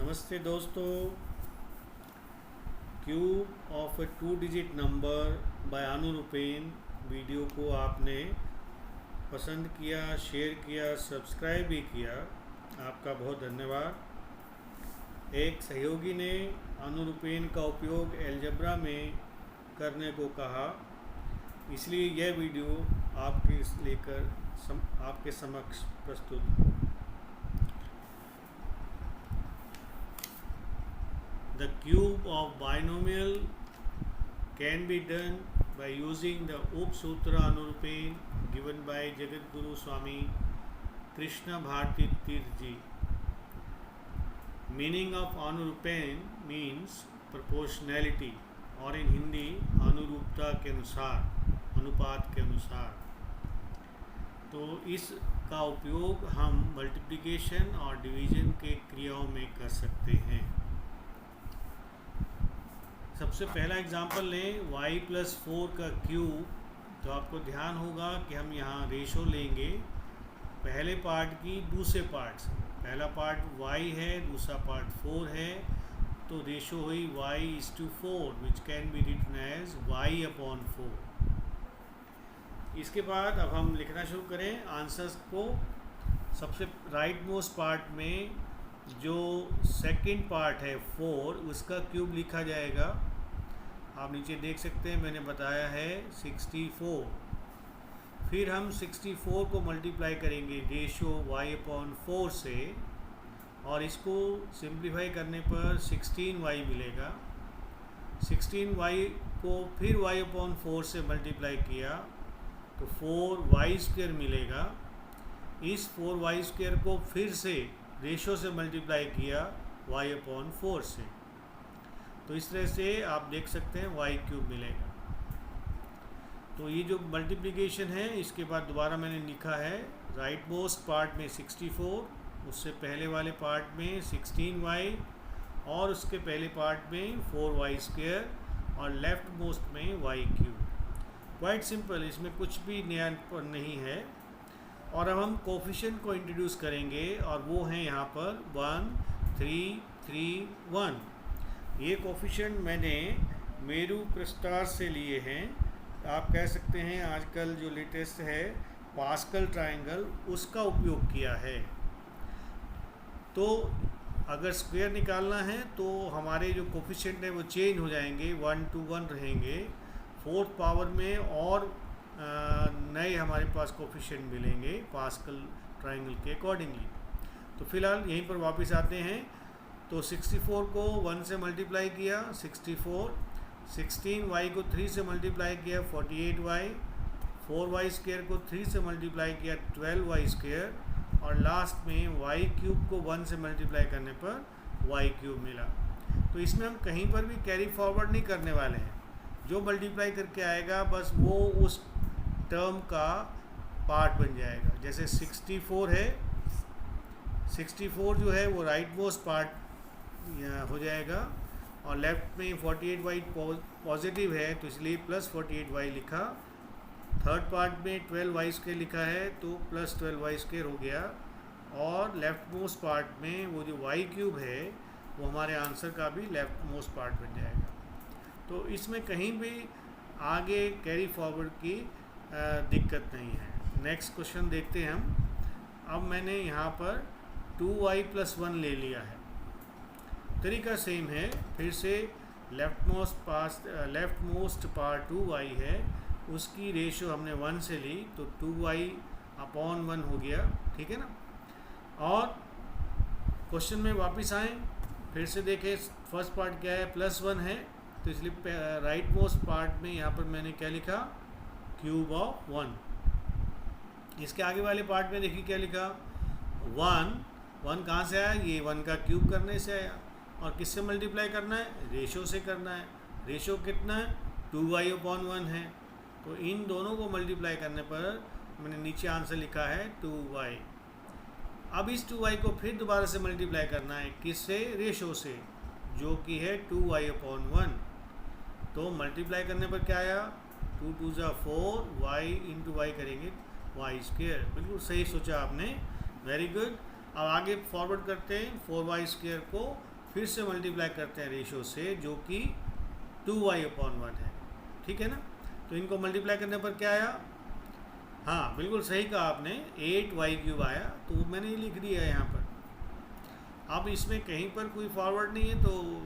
नमस्ते दोस्तों। Cube of a 2 digit number by अनुरूपेन वीडियो को आपने पसंद किया, शेयर किया, सब्सक्राइब भी किया, आपका बहुत धन्यवाद। एक सहयोगी ने अनुरूपेन का उपयोग एलजेब्रा में करने को कहा, इसलिए यह वीडियो आपके समक्ष प्रस्तुत हूँ। The cube of binomial can be done by using the Upsutra Anurupen given by Jagadguru Swami Krishna Bharati Tirth Ji. Meaning of Anurupen means proportionality और in हिंदी अनुरूपता के अनुसार, अनुपात के अनुसार। तो इसका उपयोग हम मल्टीप्लिकेशन और डिवीजन के क्रियाओं में कर सकते हैं। सबसे पहला एग्जांपल लें, y + 4 का क्यूब। तो आपको ध्यान होगा कि हम यहाँ रेशो लेंगे पहले पार्ट की दूसरे पार्ट से। पहला पार्ट y है, दूसरा पार्ट 4 है, तो रेशो हुई y/4 which can be written as y/4। इसके बाद अब हम लिखना शुरू करें आंसर्स को। सबसे राइट मोस्ट पार्ट में जो सेकंड पार्ट है 4, उसका क्यूब लिखा जाएगा। आप नीचे देख सकते हैं, मैंने बताया है 64। फिर हम 64 को मल्टीप्लाई करेंगे रेशो y/4 से, और इसको सिंप्लीफाई करने पर 16y मिलेगा। 16y को फिर y/4 से मल्टीप्लाई किया तो 4y² मिलेगा। इस 4y² को फिर से रेशो से मल्टीप्लाई किया y/4 से, तो इस तरह से आप देख सकते हैं y³ मिलेगा। तो ये जो मल्टीप्लिकेशन है, इसके बाद दोबारा मैंने लिखा है राइट मोस्ट पार्ट में 64, उससे पहले वाले पार्ट में 16y, और उसके पहले पार्ट में 4y² और लेफ्ट मोस्ट में y³। क्वाइट सिंपल, इसमें कुछ भी नया नहीं है। और अब हम कोफिशिएंट को इंट्रोड्यूस करेंगे, और वो हैं यहाँ पर 1, 3, 3, 1। ये कोफिशिएंट मैंने मेरू प्रस्तार से लिए हैं। आप कह सकते हैं आजकल जो लेटेस्ट है पास्कल ट्रायंगल, उसका उपयोग किया है। तो अगर स्क्वायर निकालना है तो हमारे जो कोफिशिएंट है वो चेंज हो जाएंगे, 1 to 1 रहेंगे। फोर्थ पावर में और नए हमारे पास कोफिशिएंट मिलेंगे पास्कल ट्रायंगल के अकॉर्डिंगली। तो फिलहाल यहीं पर वापस आते हैं। तो 64 को 1 से मल्टीप्लाई किया 64, 16y को 3 से मल्टीप्लाई किया 48y, 4y² को 3 से मल्टीप्लाई किया 12y², और लास्ट में y³ को 1 से मल्टीप्लाई करने पर y³ मिला। तो इसमें हम कहीं पर भी कैरी फॉरवर्ड नहीं करने वाले हैं। जो मल्टीप्लाई करके आएगा बस वो उस टर्म का पार्ट बन जाएगा। जैसे 64 है, 64 जो है वो राइट मोस्ट पार्ट हो जाएगा, और लेफ्ट में 48y पॉजिटिव है तो इसलिए +48y लिखा। थर्ड पार्ट में 12y² लिखा है तो +12y² हो गया, और लेफ्ट मोस्ट पार्ट में वो जो y³ है वो हमारे आंसर का भी लेफ्ट मोस्ट पार्ट बन जाएगा। तो इसमें कहीं भी आगे कैरी फॉरवर्ड की दिक्कत नहीं है। नेक्स्ट क्वेश्चन देखते हैं हम। अब मैंने यहाँ पर 2y + 1 ले लिया है। तरीका सेम है, फिर से लेफ्ट मोस्ट पार्ट 2y है, उसकी रेशो हमने 1 से ली तो 2y/1 हो गया, ठीक है ना। और क्वेश्चन में वापस आएँ, फिर से देखें फर्स्ट पार्ट क्या है, +1 है, तो इसलिए राइट मोस्ट पार्ट में यहाँ पर मैंने क्या लिखा, क्यूब ऑफ 1। इसके आगे वाले पार्ट में देखिए क्या लिखा, 1 कहाँ से आया, ये 1 का क्यूब करने से आया, और किससे मल्टीप्लाई करना है, रेशो से करना है। रेशो कितना है, 2y/1 है, तो इन दोनों को मल्टीप्लाई करने पर मैंने नीचे आंसर लिखा है 2y। अब इस 2y को फिर दोबारा से मल्टीप्लाई करना है, किससे, रेशो से, जो कि है 2y/1। तो मल्टीप्लाई करने पर क्या आया, 2 2 4, y × y करेंगे y²। बिल्कुल सही सोचा आपने, वेरी गुड। अब आगे फॉरवर्ड करते हैं, 4y² को फिर से मल्टीप्लाई करते हैं रेशो से, जो कि 2y/1 है, ठीक है ना। तो इनको मल्टीप्लाई करने पर क्या आया? हाँ बिल्कुल सही कहा आपने, 8y³ आया, तो मैंने ये लिख दिया है यहाँ पर। अब इसमें कहीं पर कोई फॉरवर्ड नहीं है, तो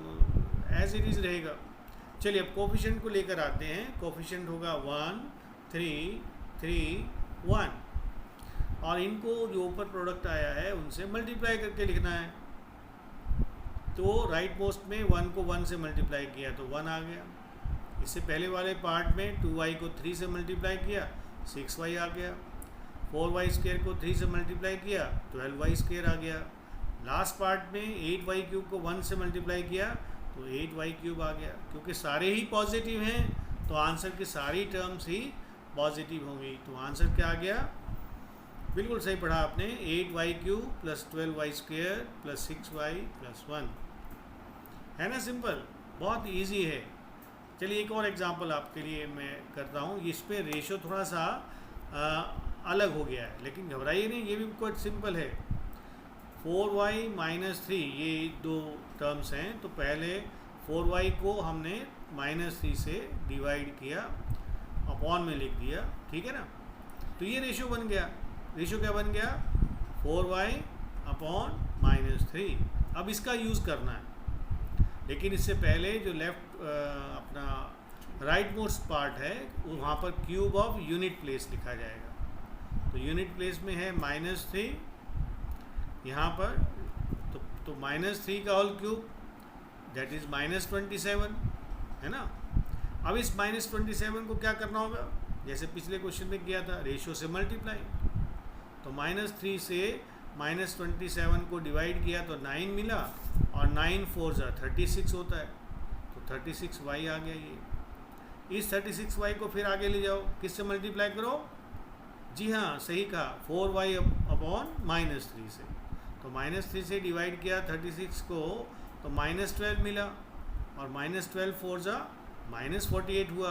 एज इट इज़ रहेगा। चलिए अब कोफिशिएंट को लेकर आते हैं। कोफिशिएंट होगा 1 3 3 1, और इनको जो ऊपर प्रोडक्ट आया है उनसे मल्टीप्लाई करके लिखना है। तो राइट मोस्ट में 1 को 1 से मल्टीप्लाई किया तो 1 आ गया। इससे पहले वाले पार्ट में 2y को 3 से मल्टीप्लाई किया 6y आ गया। 4y² को 3 से मल्टीप्लाई किया 12y² आ गया। लास्ट पार्ट में 8y³ को 1 से मल्टीप्लाई किया तो 8y³ आ गया। क्योंकि सारे ही पॉजिटिव हैं तो आंसर की सारी टर्म्स ही पॉजिटिव होंगी। तो आंसर क्या आ गया? बिल्कुल सही पढ़ा आपने, 8y³ + 12y² + 6y + 1, है ना। सिंपल, बहुत इजी है। चलिए एक और एग्जांपल आपके लिए मैं करता हूँ। इस पे रेशो थोड़ा सा अलग हो गया है, लेकिन घबराइए नहीं, ये भी बहुत सिंपल है। 4y - 3 ये दो टर्म्स हैं, तो पहले 4y को हमने -3 से डिवाइड किया, अपॉन में लिख दिया, ठीक है ना। तो ये रेशो बन गया। रेशो क्या बन गया? 4y/- 3। अब इसका यूज़ करना है, लेकिन इससे पहले जो लेफ्ट अपना राइट मोस्ट पार्ट है वहाँ पर क्यूब ऑफ यूनिट प्लेस लिखा जाएगा। तो यूनिट प्लेस में है -3 यहाँ पर, तो -3 का होल क्यूब, दैट इज़ -27, है ना। अब इस -27 को क्या करना होगा? जैसे पिछले क्वेश्चन में किया था, रेशो से मल्टीप्लाई। तो -3 से -27 को डिवाइड किया तो 9 मिला, और 9 4 जा 36 होता है, तो 36y आ गया। ये इस 36y को फिर आगे ले जाओ, किससे मल्टीप्लाई करो? जी हाँ, सही कहा, 4y/- 3 से। तो -3 से डिवाइड किया 36 को तो -12 मिला, और -12 4 जा -48 हुआ,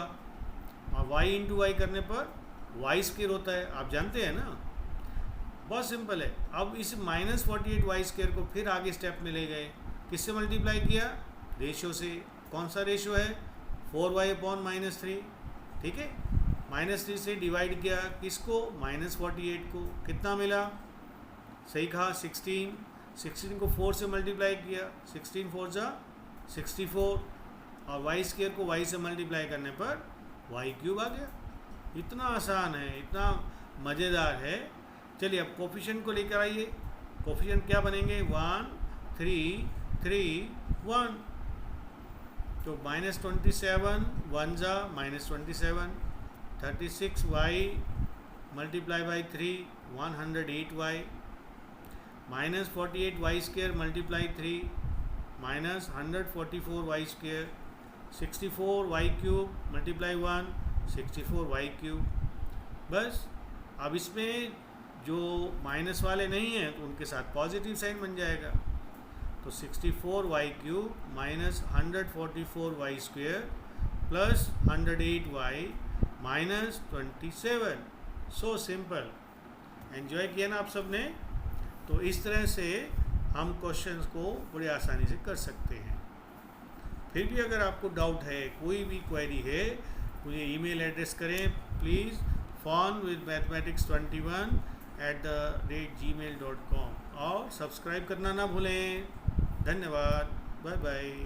और y × y करने पर y² होता है, आप जानते हैं ना। बहुत सिंपल है। अब इस -48y² को फिर आगे स्टेप में ले गए, किससे मल्टीप्लाई किया? रेशो से। कौन सा रेशो है? 4y/- 3, ठीक है। -3 से डिवाइड किया किसको? -48 को। कितना मिला? सही कहा, 16। 16 को 4 से मल्टीप्लाई किया, 16 4 जा 64, और y² को y से मल्टीप्लाई करने पर y³ आ गया। इतना आसान है, इतना मज़ेदार है। चलिए अब कोफिशिएंट को लेकर आइए। कोफिशिएंट क्या बनेंगे? 1 3 3 1। तो -27 1 जा -27, 36y × 3 108y, -48y² × 3 -144y², 64y³ × 1 64y³। बस अब इसमें जो माइनस वाले नहीं हैं तो उनके साथ पॉजिटिव साइन बन जाएगा। तो 64y³ - 144y² + 108y -27। So simple. Enjoy किया ना आप सब ने? तो इस तरह से हम क्वेश्चंस को बड़ी आसानी से कर सकते हैं। फिर भी अगर आपको डाउट है, कोई भी क्वेरी है, मुझे ईमेल एड्रेस करें प्लीज़, fun@mathematics21@gmail.com, और सब्सक्राइब करना ना भूलें। धन्यवाद, बाय बाय।